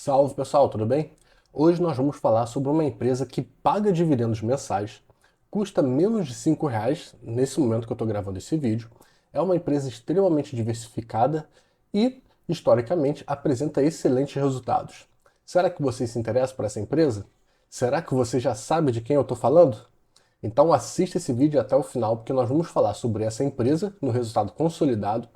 Salve pessoal, tudo bem? Hoje nós vamos falar sobre uma empresa que paga dividendos mensais, custa menos de R$ 5 nesse momento que eu estou gravando esse vídeo, é uma empresa extremamente diversificada e, historicamente, apresenta excelentes resultados. Será que você se interessa por essa empresa? Será que você já sabe de quem eu estou falando? Então assista esse vídeo até o final, porque nós vamos falar sobre essa empresa no resultado consolidado,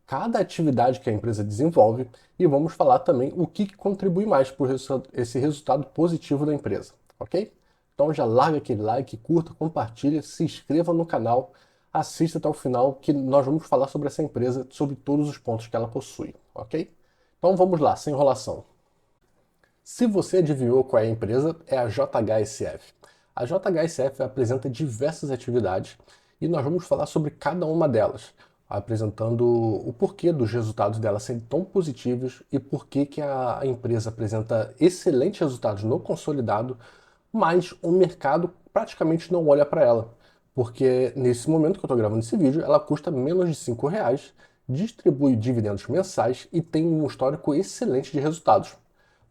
cada atividade que a empresa desenvolve e vamos falar também o que contribui mais para esse resultado positivo da empresa, ok? Então já larga aquele like, curta, compartilha, se inscreva no canal, assista até o final que nós vamos falar sobre essa empresa, sobre todos os pontos que ela possui, ok? Então vamos lá, sem enrolação. Se você adivinhou qual é a empresa, é a JHSF. A JHSF apresenta diversas atividades e nós vamos falar sobre cada uma delas, apresentando o porquê dos resultados dela serem tão positivos e porquê que a empresa apresenta excelentes resultados no consolidado, mas o mercado praticamente não olha para ela, porque nesse momento que eu estou gravando esse vídeo, ela custa menos de R$ 5, distribui dividendos mensais e tem um histórico excelente de resultados.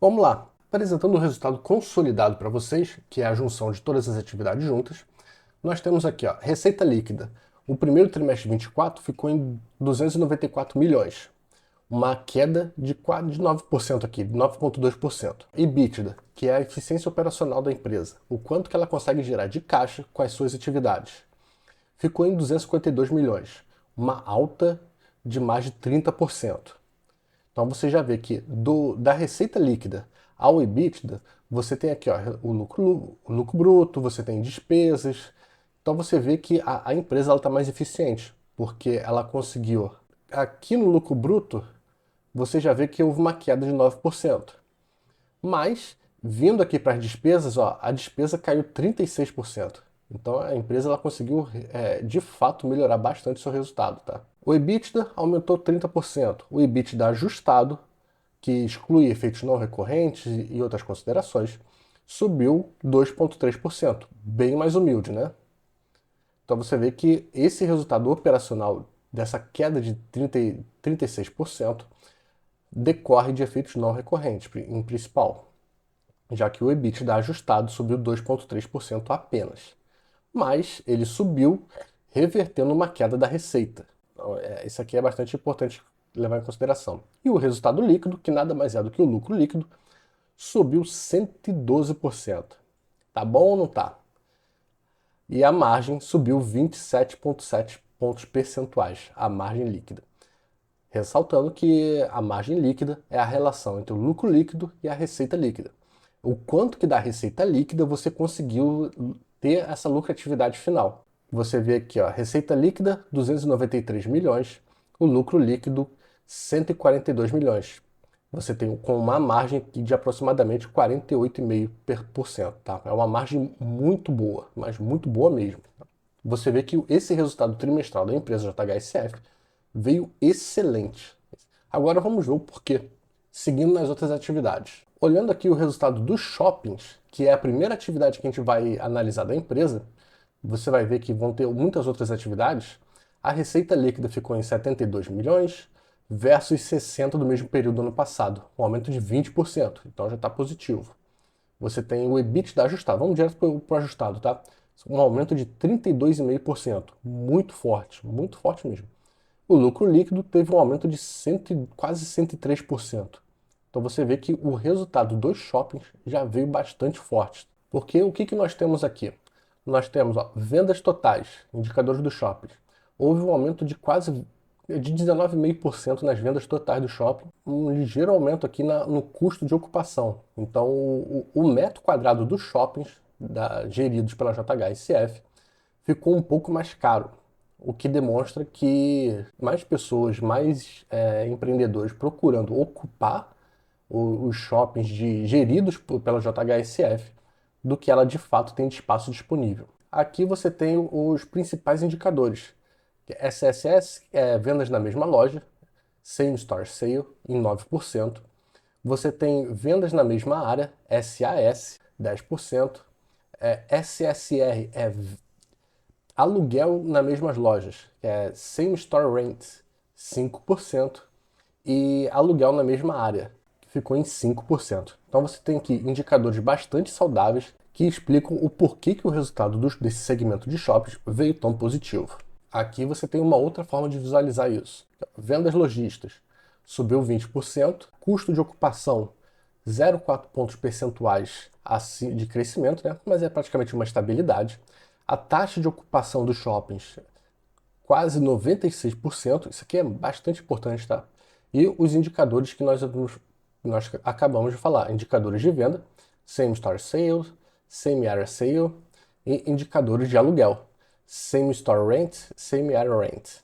Vamos lá, apresentando o resultado consolidado para vocês, que é a junção de todas as atividades juntas, nós temos aqui, ó, receita líquida. O primeiro trimestre de 24 ficou em 294 milhões, uma queda de quase 9% aqui, 9,2%. EBITDA, que é a eficiência operacional da empresa, o quanto que ela consegue gerar de caixa com as suas atividades, ficou em 252 milhões, uma alta de mais de 30%. Então você já vê que da receita líquida ao EBITDA, você tem aqui ó, o lucro bruto, você tem despesas. Então você vê que a empresa está mais eficiente, porque ela conseguiu. Aqui no lucro bruto, você já vê que houve uma queda de 9%. Mas, vindo aqui para as despesas, ó, a despesa caiu 36%. Então a empresa ela conseguiu de fato melhorar bastante o seu resultado. Tá? O EBITDA aumentou 30%. O EBITDA ajustado, que exclui efeitos não recorrentes e outras considerações, subiu 2,3%. Bem mais humilde, né? Então você vê que esse resultado operacional dessa queda de 36% decorre de efeitos não recorrentes, em principal, já que o EBITDA ajustado subiu 2,3% apenas. Mas ele subiu revertendo uma queda da receita. Então, isso aqui é bastante importante levar em consideração. E o resultado líquido, que nada mais é do que o lucro líquido, subiu 112%. Tá bom ou não tá? E a margem subiu 27,7 pontos percentuais, a margem líquida. Ressaltando que a margem líquida é a relação entre o lucro líquido e a receita líquida. O quanto que da receita líquida você conseguiu ter essa lucratividade final. Você vê aqui, ó, receita líquida 293 milhões, o lucro líquido 142 milhões. Você tem com uma margem de aproximadamente 48,5%, tá? É uma margem muito boa, mas muito boa mesmo. Você vê que esse resultado trimestral da empresa JHSF veio excelente. Agora vamos ver o porquê, seguindo nas outras atividades. Olhando aqui o resultado dos shoppings, que é a primeira atividade que a gente vai analisar da empresa, você vai ver que vão ter muitas outras atividades. A receita líquida ficou em 72 milhões versus 60 do mesmo período do ano passado, um aumento de 20%, então já está positivo. Você tem o EBITDA ajustado, vamos direto para o ajustado, tá? Um aumento de 32,5%, muito forte mesmo. O lucro líquido teve um aumento de quase 103%. Então você vê que o resultado dos shoppings já veio bastante forte. Porque o que nós temos aqui? Nós temos vendas totais, indicadores dos shoppings. Houve um aumento de quase de 19,5% nas vendas totais do shopping, um ligeiro aumento aqui no custo de ocupação. Então o metro quadrado dos shoppings geridos pela JHSF ficou um pouco mais caro, o que demonstra que mais pessoas, mais empreendedores procurando ocupar os shoppings geridos pela JHSF do que ela de fato tem de espaço disponível. Aqui você tem os principais indicadores. SSS é vendas na mesma loja, Same Store Sale em 9%. Você tem vendas na mesma área, SAS, 10%. SSR é aluguel nas mesmas lojas, que é Same Store Rent, 5%, e aluguel na mesma área, ficou em 5%. Então você tem aqui indicadores bastante saudáveis que explicam o porquê que o resultado desse segmento de shoppings veio tão positivo. Aqui você tem uma outra forma de visualizar isso. Vendas lojistas subiu 20%, custo de ocupação 0,4 pontos percentuais de crescimento, né? Mas é praticamente uma estabilidade. A taxa de ocupação dos shoppings quase 96%, isso aqui é bastante importante, tá? E os indicadores que nós acabamos de falar, indicadores de venda, Same Store Sales, Same Area Sale e indicadores de aluguel, Same Store Rent, Same Area Rent.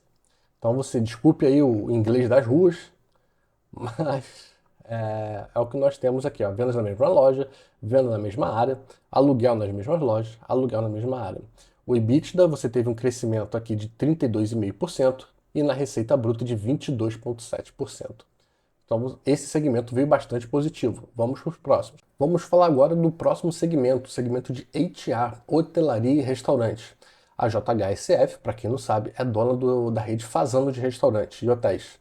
Então você desculpe aí o inglês das ruas, mas é o que nós temos aqui, ó, vendas na mesma loja, venda na mesma área, aluguel nas mesmas lojas, aluguel na mesma área. O EBITDA, você teve um crescimento aqui de 32,5% e na receita bruta de 22,7%. Então, esse segmento veio bastante positivo. Vamos para os próximos. Vamos falar agora do próximo segmento, o segmento de HR, hotelaria e restaurantes. A JHSF, para quem não sabe, é dona da rede Fazano de restaurantes e hotéis.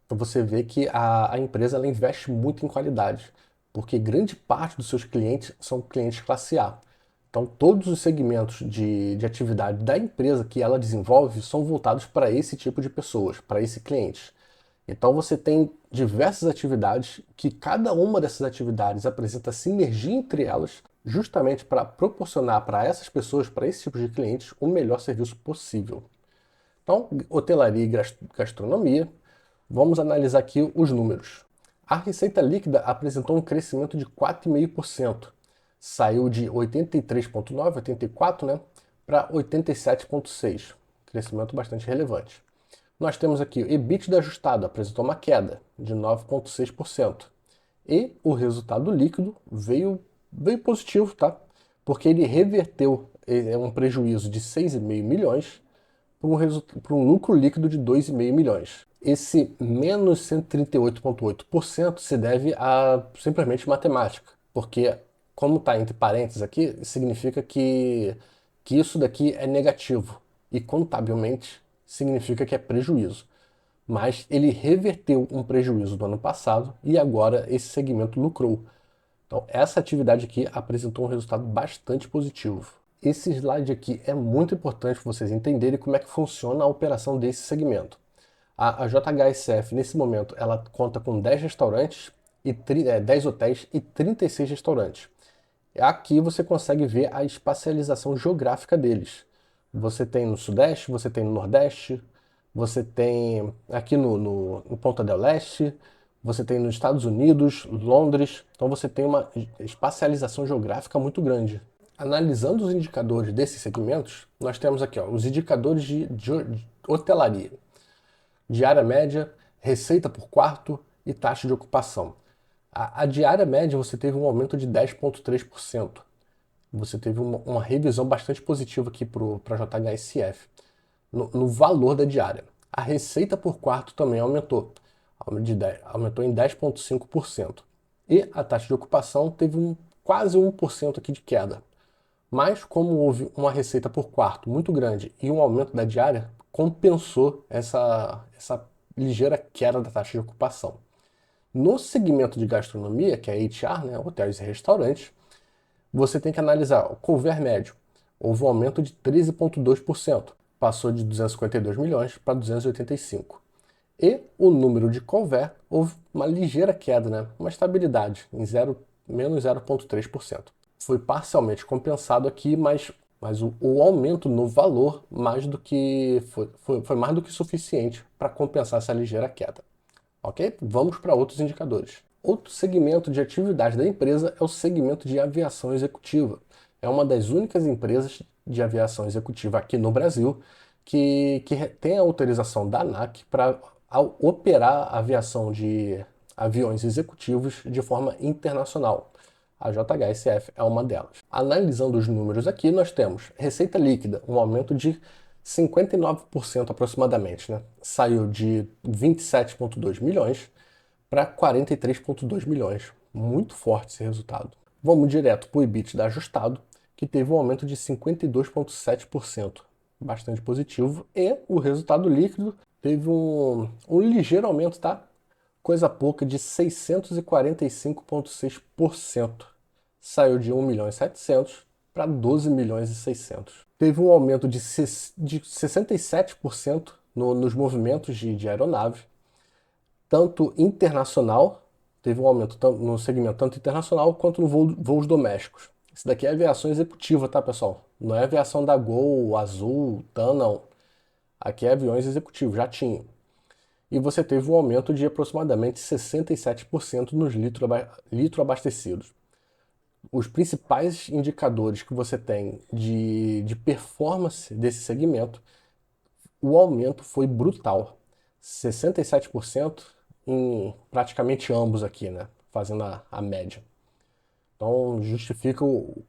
Então você vê que a empresa ela investe muito em qualidade, porque grande parte dos seus clientes são clientes classe A. Então todos os segmentos de atividade da empresa que ela desenvolve são voltados para esse tipo de pessoas, para esse cliente. Então você tem diversas atividades que cada uma dessas atividades apresenta sinergia entre elas, justamente para proporcionar para essas pessoas, para esse tipo de clientes, o melhor serviço possível. Então, hotelaria e gastronomia, vamos analisar aqui os números. A receita líquida apresentou um crescimento de 4,5%. Saiu de 83,9, 84, né, para 87,6. Crescimento bastante relevante. Nós temos aqui o EBITDA ajustado, apresentou uma queda de 9,6%. E o resultado líquido veio positivo, tá? Porque ele reverteu um prejuízo de 6,5 milhões para um lucro líquido de 2,5 milhões. Esse menos 138,8% se deve a simplesmente matemática, porque como está entre parênteses aqui, significa que isso daqui é negativo e contabilmente significa que é prejuízo. Mas ele reverteu um prejuízo do ano passado e agora esse segmento lucrou. Então essa atividade aqui apresentou um resultado bastante positivo. Esse slide aqui é muito importante para vocês entenderem como é que funciona a operação desse segmento. A JHSF, nesse momento, ela conta com 10 restaurantes, 10 hotéis e 36 restaurantes. Aqui você consegue ver a espacialização geográfica deles. Você tem no Sudeste, você tem no Nordeste, você tem aqui no Ponta del Este, você tem nos Estados Unidos, Londres. Então você tem uma espacialização geográfica muito grande. Analisando os indicadores desses segmentos, nós temos aqui os indicadores de hotelaria. Diária média, receita por quarto e taxa de ocupação. A diária média você teve um aumento de 10,3%. Você teve uma revisão bastante positiva aqui para a JHSF no valor da diária. A receita por quarto também aumentou, aumentou em 10,5%. E a taxa de ocupação teve quase 1% aqui de queda. Mas como houve uma receita por quarto muito grande e um aumento da diária, compensou essa ligeira queda da taxa de ocupação. No segmento de gastronomia, que é HR, né, hotéis e restaurantes, você tem que analisar o couvert médio. Houve um aumento de 13,2%, passou de 252 milhões para 285. E o número de couvert houve uma ligeira queda, né, uma estabilidade em menos 0,3%. Foi parcialmente compensado aqui, mas o aumento no valor foi mais do que suficiente para compensar essa ligeira queda. Ok? Vamos para outros indicadores. Outro segmento de atividade da empresa é o segmento de aviação executiva. É uma das únicas empresas de aviação executiva aqui no Brasil que tem a autorização da ANAC para operar a aviação de aviões executivos de forma internacional. A JHSF é uma delas. Analisando os números aqui, nós temos receita líquida, um aumento de 59% aproximadamente, né? Saiu de 27,2 milhões para 43,2 milhões. Muito forte esse resultado. Vamos direto para o EBITDA ajustado, que teve um aumento de 52,7%. Bastante positivo. E o resultado líquido teve um ligeiro aumento, tá? coisa pouca de 645,6%. Saiu de 1.700.000 para 12.600.000. Teve um aumento de 67% nos movimentos de aeronave, tanto internacional, teve um aumento no segmento tanto internacional quanto no voos domésticos. Isso daqui é aviação executiva, tá, pessoal? Não é aviação da Gol, Azul, TAM, não. Aqui é aviões executivos, jatinho. E você teve um aumento de aproximadamente 67% nos litros abastecidos. Os principais indicadores que você tem de performance desse segmento, o aumento foi brutal. 67% em praticamente ambos aqui, né? Fazendo a média. Então justifica o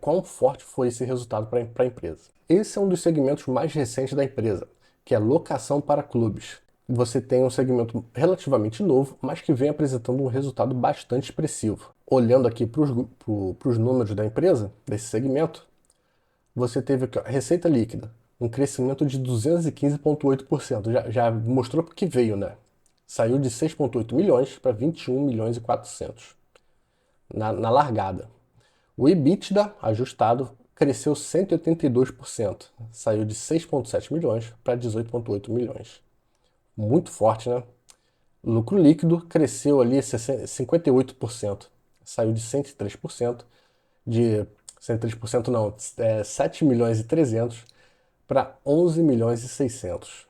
quão forte foi esse resultado para a empresa. Esse é um dos segmentos mais recentes da empresa, que é locação para clubes. Você tem um segmento relativamente novo, mas que vem apresentando um resultado bastante expressivo. Olhando aqui para os números da empresa, desse segmento, você teve aqui, ó, receita líquida, um crescimento de 215,8%. Já mostrou porque veio, né? Saiu de 6,8 milhões para 21.400.000 na largada. O EBITDA ajustado cresceu 182%, saiu de 6,7 milhões para 18,8 milhões. Muito forte, né? O lucro líquido cresceu ali 58%, saiu de 103%, de 103% não, 7 milhões e 300 para 11 milhões e 600.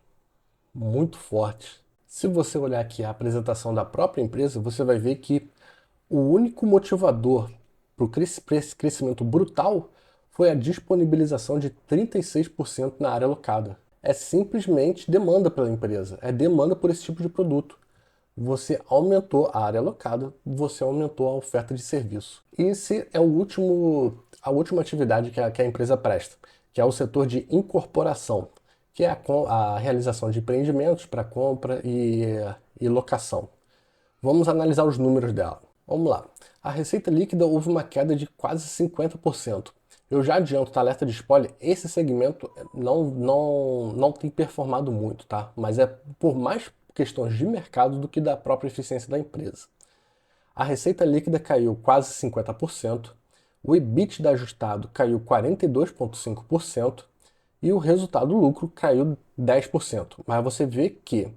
Muito forte. Se você olhar aqui a apresentação da própria empresa, você vai ver que o único motivador para esse crescimento brutal foi a disponibilização de 36% na área alocada. É simplesmente demanda pela empresa, é demanda por esse tipo de produto. Você aumentou a área alocada, você aumentou a oferta de serviço. Esse é a última atividade que a empresa presta, que é o setor de incorporação, que é a realização de empreendimentos para compra e locação. Vamos analisar os números dela. Vamos lá. A receita líquida houve uma queda de quase 50%. Eu já adianto, tá? Alerta de spoiler, esse segmento não tem performado muito, tá? Mas é por mais questões de mercado do que da própria eficiência da empresa. A receita líquida caiu quase 50%, o EBITDA ajustado caiu 42,5% e o resultado lucro caiu 10%. Mas você vê que,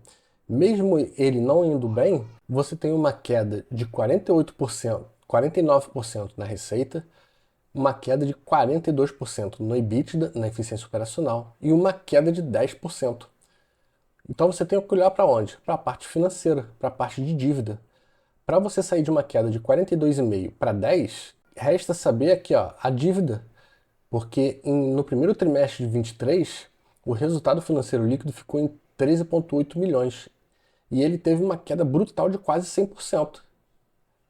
mesmo ele não indo bem, você tem uma queda de 48%, 49% na receita, uma queda de 42% no EBITDA, na eficiência operacional, e uma queda de 10%. Então você tem que olhar para onde? Para a parte financeira, para a parte de dívida. Para você sair de uma queda de 42,5 para 10, resta saber aqui, ó, a dívida, porque no primeiro trimestre de 23, o resultado financeiro líquido ficou em 13,8 milhões e ele teve uma queda brutal de quase 100%.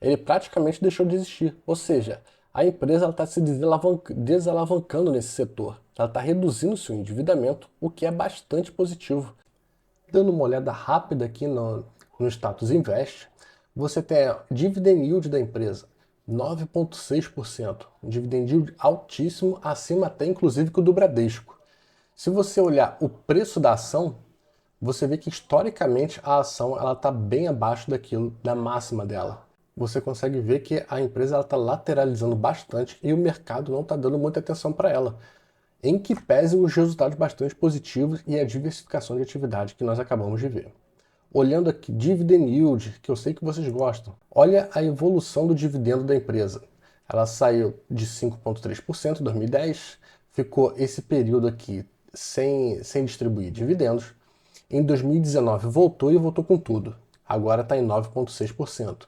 Ele praticamente deixou de existir, ou seja, a empresa está se desalavancando nesse setor, ela está reduzindo seu endividamento, o que é bastante positivo. Dando uma olhada rápida aqui no status Invest, você tem a dividend yield da empresa, 9,6%. Um dividend yield altíssimo, acima até inclusive que o do Bradesco. Se você olhar o preço da ação, você vê que historicamente a ação está bem abaixo da máxima dela. Você consegue ver que a empresa está lateralizando bastante e o mercado não está dando muita atenção para ela, em que pese os resultados bastante positivos e a diversificação de atividade que nós acabamos de ver. Olhando aqui, dividend yield, que eu sei que vocês gostam. Olha a evolução do dividendo da empresa. Ela saiu de 5,3% em 2010, ficou esse período aqui sem distribuir dividendos. Em 2019 voltou e voltou com tudo. Agora está em 9,6%.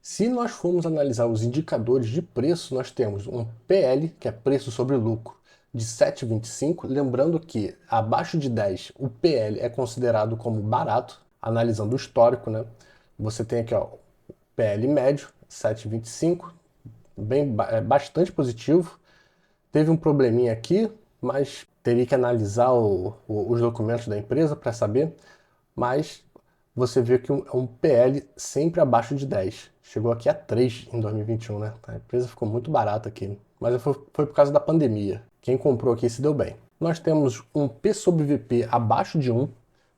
Se nós formos analisar os indicadores de preço, nós temos um PL, que é preço sobre lucro, de 7,25, lembrando que abaixo de 10 o PL é considerado como barato, analisando o histórico, né? Você tem aqui, ó, o PL médio, 7,25, bastante positivo. Teve um probleminha aqui, mas teria que analisar os documentos da empresa para saber, mas você vê que é um PL sempre abaixo de 10. Chegou aqui a 3 em 2021, né? A empresa ficou muito barata aqui, mas foi por causa da pandemia. Quem comprou aqui se deu bem. Nós temos um P sobre VP abaixo de 1,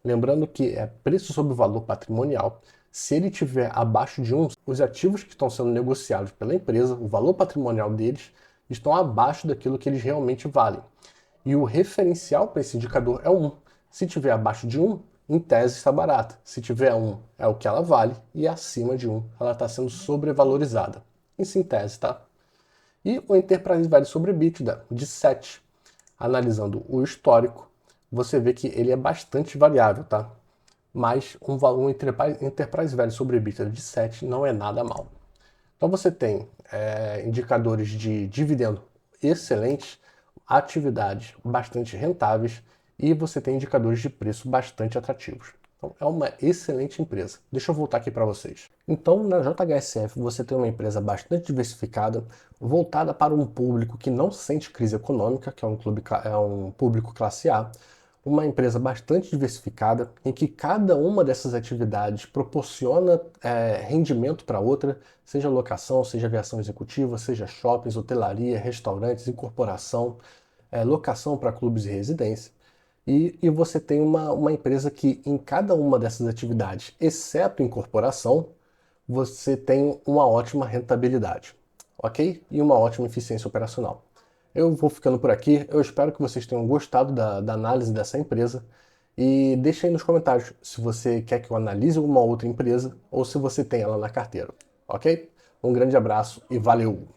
lembrando que é preço sobre valor patrimonial. Se ele tiver abaixo de 1, os ativos que estão sendo negociados pela empresa, o valor patrimonial deles, estão abaixo daquilo que eles realmente valem. E o referencial para esse indicador é 1. Se tiver abaixo de 1, em tese está barata. Se tiver 1, é o que ela vale, e acima de 1, ela está sendo sobrevalorizada. Isso em tese, tá? E o Enterprise Value sobre EBITDA, de 7. Analisando o histórico, você vê que ele é bastante variável, tá? Mas um Enterprise Value sobre EBITDA de 7 não é nada mal. Então você tem indicadores de dividendo excelentes, atividades bastante rentáveis e você tem indicadores de preço bastante atrativos. Então é uma excelente empresa. Deixa eu voltar aqui para vocês. Então na JHSF você tem uma empresa bastante diversificada, voltada para um público que não sente crise econômica, que é um público classe A, uma empresa bastante diversificada, em que cada uma dessas atividades proporciona rendimento para outra, seja locação, seja aviação executiva, seja shoppings, hotelaria, restaurantes, incorporação, locação para clubes e residência. E você tem uma empresa que em cada uma dessas atividades, exceto incorporação, você tem uma ótima rentabilidade, ok? E uma ótima eficiência operacional. Eu vou ficando por aqui, eu espero que vocês tenham gostado da análise dessa empresa e deixe aí nos comentários se você quer que eu analise alguma outra empresa ou se você tem ela na carteira, ok? Um grande abraço e valeu!